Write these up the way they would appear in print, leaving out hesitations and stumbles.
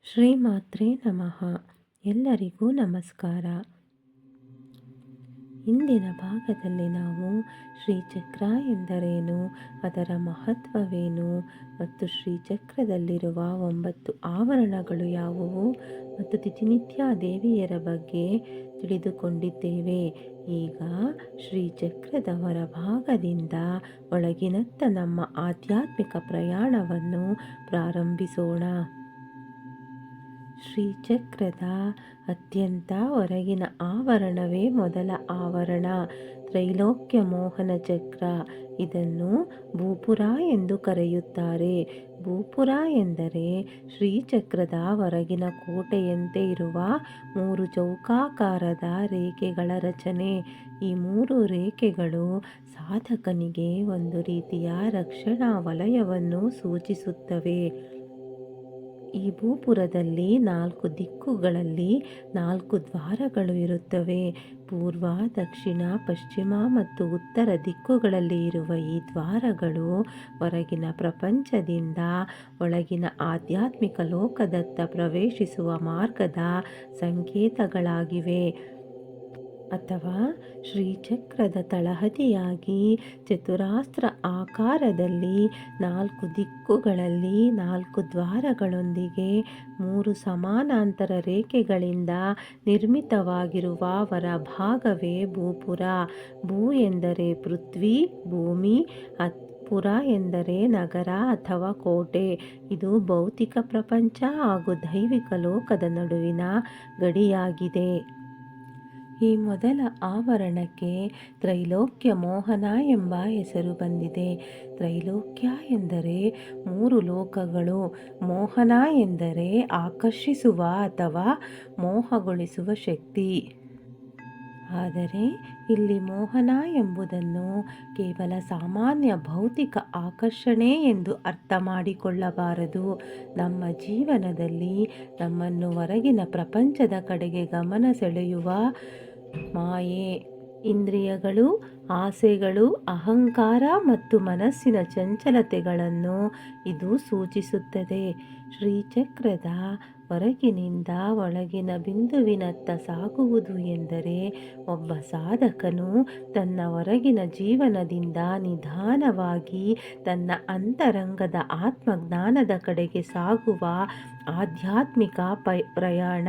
ಶ್ರೀಮಾತ್ರೇ ನಮಃ. ಎಲ್ಲರಿಗೂ ನಮಸ್ಕಾರ. ಇಂದಿನ ಭಾಗದಲ್ಲಿ ನಾವು ಶ್ರೀಚಕ್ರ ಎಂದರೇನು, ಅದರ ಮಹತ್ವವೇನು ಮತ್ತು ಶ್ರೀಚಕ್ರದಲ್ಲಿರುವ 9 ಆವರಣಗಳು ಯಾವುವು ಮತ್ತು ತಿಥಿನಿತ್ಯ ದೇವಿಯರ ಬಗ್ಗೆ ತಿಳಿದುಕೊಂಡಿದ್ದೇವೆ. ಈಗ ಶ್ರೀಚಕ್ರದ ಹೊರಭಾಗದಿಂದ ಒಳಗಿನತ್ತ ನಮ್ಮ ಆಧ್ಯಾತ್ಮಿಕ ಪ್ರಯಾಣವನ್ನು ಪ್ರಾರಂಭಿಸೋಣ. ಶ್ರೀಚಕ್ರದ ಅತ್ಯಂತ ಹೊರಗಿನ ಆವರಣವೇ ಮೊದಲ ಆವರಣ, ತ್ರೈಲೋಕ್ಯ ಮೋಹನ ಚಕ್ರ. ಇದನ್ನು ಭೂಪುರ ಎಂದು ಕರೆಯುತ್ತಾರೆ. ಭೂಪುರ ಎಂದರೆ ಶ್ರೀಚಕ್ರದ ಹೊರಗಿನ ಕೋಟೆಯಂತೆ ಇರುವ 3 ಚೌಕಾಕಾರದ ರೇಖೆಗಳ ರಚನೆ. ಈ 3 ರೇಖೆಗಳು ಸಾಧಕನಿಗೆ ಒಂದು ರೀತಿಯ ರಕ್ಷಣಾ ವಲಯವನ್ನು ಸೂಚಿಸುತ್ತವೆ. ಈ ಭೂಪುರದಲ್ಲಿ 4 ದಿಕ್ಕುಗಳಲ್ಲಿ 4 ದ್ವಾರಗಳು ಇರುತ್ತವೆ. ಪೂರ್ವ, ದಕ್ಷಿಣ, ಪಶ್ಚಿಮ ಮತ್ತು ಉತ್ತರ ದಿಕ್ಕುಗಳಲ್ಲಿ ಇರುವ ಈ ದ್ವಾರಗಳು ಹೊರಗಿನ ಪ್ರಪಂಚದಿಂದ ಒಳಗಿನ ಆಧ್ಯಾತ್ಮಿಕ ಲೋಕದತ್ತ ಪ್ರವೇಶಿಸುವ ಮಾರ್ಗದ ಸಂಕೇತಗಳಾಗಿವೆ. ಅಥವಾ ಶ್ರೀಚಕ್ರದ ತಳಹದಿಯಾಗಿ ಚತುರಾಸ್ತ್ರ ಆಕಾರದಲ್ಲಿ 4 ದಿಕ್ಕುಗಳಲ್ಲಿ 4 ದ್ವಾರಗಳೊಂದಿಗೆ 3 ಸಮಾನಾಂತರ ರೇಖೆಗಳಿಂದ ನಿರ್ಮಿತವಾಗಿರುವ ಹೊರಭಾಗವೇ ಭೂಪುರ. ಭೂ ಎಂದರೆ ಪೃಥ್ವಿ, ಭೂಮಿ. ಪುರ ಎಂದರೆ ನಗರ ಅಥವಾ ಕೋಟೆ. ಇದು ಭೌತಿಕ ಪ್ರಪಂಚ ಹಾಗೂ ದೈವಿಕ ಲೋಕದ ನಡುವಿನ ಗಡಿಯಾಗಿದೆ. ಈ ಮೊದಲ ಆವರಣಕ್ಕೆ ತ್ರೈಲೋಕ್ಯ ಮೋಹನ ಎಂಬ ಹೆಸರು ಬಂದಿದೆ. ತ್ರೈಲೋಕ್ಯ ಎಂದರೆ 3 ಲೋಕಗಳು. ಮೋಹನ ಎಂದರೆ ಆಕರ್ಷಿಸುವ ಅಥವಾ ಮೋಹಗೊಳಿಸುವ ಶಕ್ತಿ. ಆದರೆ ಇಲ್ಲಿ ಮೋಹನ ಎಂಬುದನ್ನು ಕೇವಲ ಸಾಮಾನ್ಯ ಭೌತಿಕ ಆಕರ್ಷಣೆ ಎಂದು ಅರ್ಥ ಮಾಡಿಕೊಳ್ಳಬಾರದು. ನಮ್ಮ ಜೀವನದಲ್ಲಿ ನಮ್ಮನ್ನು ಹೊರಗಿನ ಪ್ರಪಂಚದ ಕಡೆಗೆ ಗಮನ ಸೆಳೆಯುವ ಮಾಯೆ, ಇಂದ್ರಿಯಗಳು, ಆಸೆಗಳು, ಅಹಂಕಾರ ಮತ್ತು ಮನಸ್ಸಿನ ಚಂಚಲತೆಗಳನ್ನು ಇದು ಸೂಚಿಸುತ್ತದೆ. ಶ್ರೀಚಕ್ರದ ಹೊರಗಿನಿಂದ ಒಳಗಿನ ಬಿಂದುವಿನತ್ತ ಸಾಗುವುದು ಎಂದರೆ ಒಬ್ಬ ಸಾಧಕನು ತನ್ನ ಹೊರಗಿನ ಜೀವನದಿಂದ ನಿಧಾನವಾಗಿ ತನ್ನ ಅಂತರಂಗದ ಆತ್ಮಜ್ಞಾನದ ಕಡೆಗೆ ಸಾಗುವ ಆಧ್ಯಾತ್ಮಿಕ ಪ್ರಯಾಣ.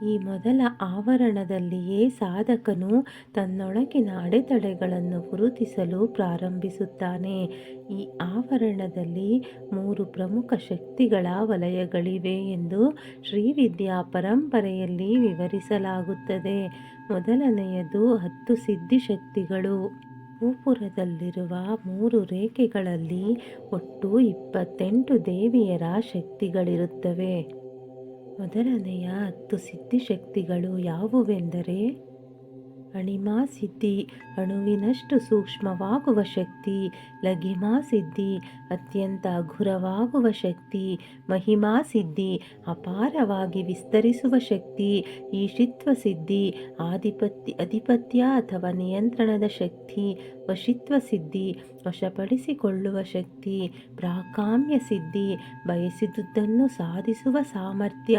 ಈ ಮೊದಲ ಆವರಣದಲ್ಲಿಯೇ ಸಾಧಕನು ತನ್ನೊಳಗಿನ ಅಡೆತಡೆಗಳನ್ನು ಗುರುತಿಸಲು ಪ್ರಾರಂಭಿಸುತ್ತಾನೆ. ಈ ಆವರಣದಲ್ಲಿ 3 ಪ್ರಮುಖ ಶಕ್ತಿಗಳ ವಲಯಗಳಿವೆ ಎಂದು ಶ್ರೀವಿದ್ಯಾ ಪರಂಪರೆಯಲ್ಲಿ ವಿವರಿಸಲಾಗುತ್ತದೆ. ಮೊದಲನೆಯದು 10 ಸಿದ್ಧಿಶಕ್ತಿಗಳು. ಭೂಪುರದಲ್ಲಿರುವ 3 ರೇಖೆಗಳಲ್ಲಿ ಒಟ್ಟು 28 ದೇವಿಯರ ಶಕ್ತಿಗಳಿರುತ್ತವೆ. ಮೊದಲನೆಯ 10 ಸಿದ್ಧಿಶಕ್ತಿಗಳು ಯಾವುವೆಂದರೆ: ಅಣಿಮಾ ಸಿದ್ಧಿ, ಅಣುವಿನಷ್ಟು ಸೂಕ್ಷ್ಮವಾಗುವ ಶಕ್ತಿ. ಲಘಿಮಾ ಸಿದ್ಧಿ, ಅತ್ಯಂತ ಹಗುರವಾಗುವ ಶಕ್ತಿ. ಮಹಿಮಾ ಸಿದ್ಧಿ, ಅಪಾರವಾಗಿ ವಿಸ್ತರಿಸುವ ಶಕ್ತಿ. ಈಶಿತ್ವ ಸಿದ್ಧಿ, ಅಧಿಪತ್ಯ ಅಥವಾ ನಿಯಂತ್ರಣದ ಶಕ್ತಿ. ವಶಿತ್ವ ಸಿದ್ಧಿ, ವಶಪಡಿಸಿಕೊಳ್ಳುವ ಶಕ್ತಿ. ಪ್ರಾಕಾಮ್ಯ ಸಿದ್ಧಿ, ಬಯಸಿದುದನ್ನು ಸಾಧಿಸುವ ಸಾಮರ್ಥ್ಯ.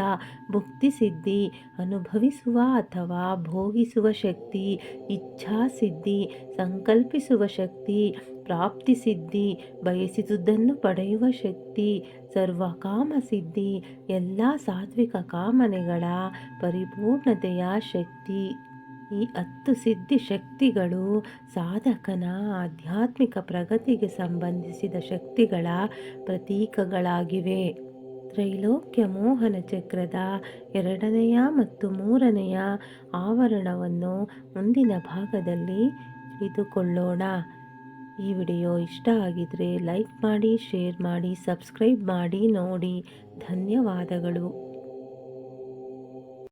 ಭುಕ್ತಿ ಸಿದ್ಧಿ, ಅನುಭವಿಸುವ ಅಥವಾ ಭೋಗಿಸುವ ಶಕ್ತಿ. ಇಚ್ಛಾ ಸಿದ್ಧಿ, ಸಂಕಲ್ಪಿಸುವ ಶಕ್ತಿ. ಪ್ರಾಪ್ತಿ ಸಿದ್ಧಿ, ಬಯಸಿದುದನ್ನು ಪಡೆಯುವ ಶಕ್ತಿ. ಸರ್ವಕಾಮ ಸಿದ್ಧಿ, ಎಲ್ಲ ಸಾತ್ವಿಕ ಕಾಮನೆಗಳ ಪರಿಪೂರ್ಣತೆಯ ಶಕ್ತಿ. ಈ 10 ಸಿದ್ಧಿ ಶಕ್ತಿಗಳು ಸಾಧಕನ ಆಧ್ಯಾತ್ಮಿಕ ಪ್ರಗತಿಗೆ ಸಂಬಂಧಿಸಿದ ಶಕ್ತಿಗಳ ಪ್ರತೀಕಗಳಾಗಿವೆ. ತ್ರೈಲೋಕ್ಯ ಮೋಹನ ಚಕ್ರದ 2ನೆಯ ಮತ್ತು 3ನೆಯ ಆವರಣವನ್ನು ಮುಂದಿನ ಭಾಗದಲ್ಲಿ ತಿಳಿದುಕೊಳ್ಳೋಣ. ಈ ವಿಡಿಯೋ ಇಷ್ಟ ಆಗಿದ್ರೆ ಲೈಕ್ ಮಾಡಿ, ಶೇರ್ ಮಾಡಿ, ಸಬ್ಸ್ಕ್ರೈಬ್ ಮಾಡಿ ನೋಡಿ. ಧನ್ಯವಾದಗಳು.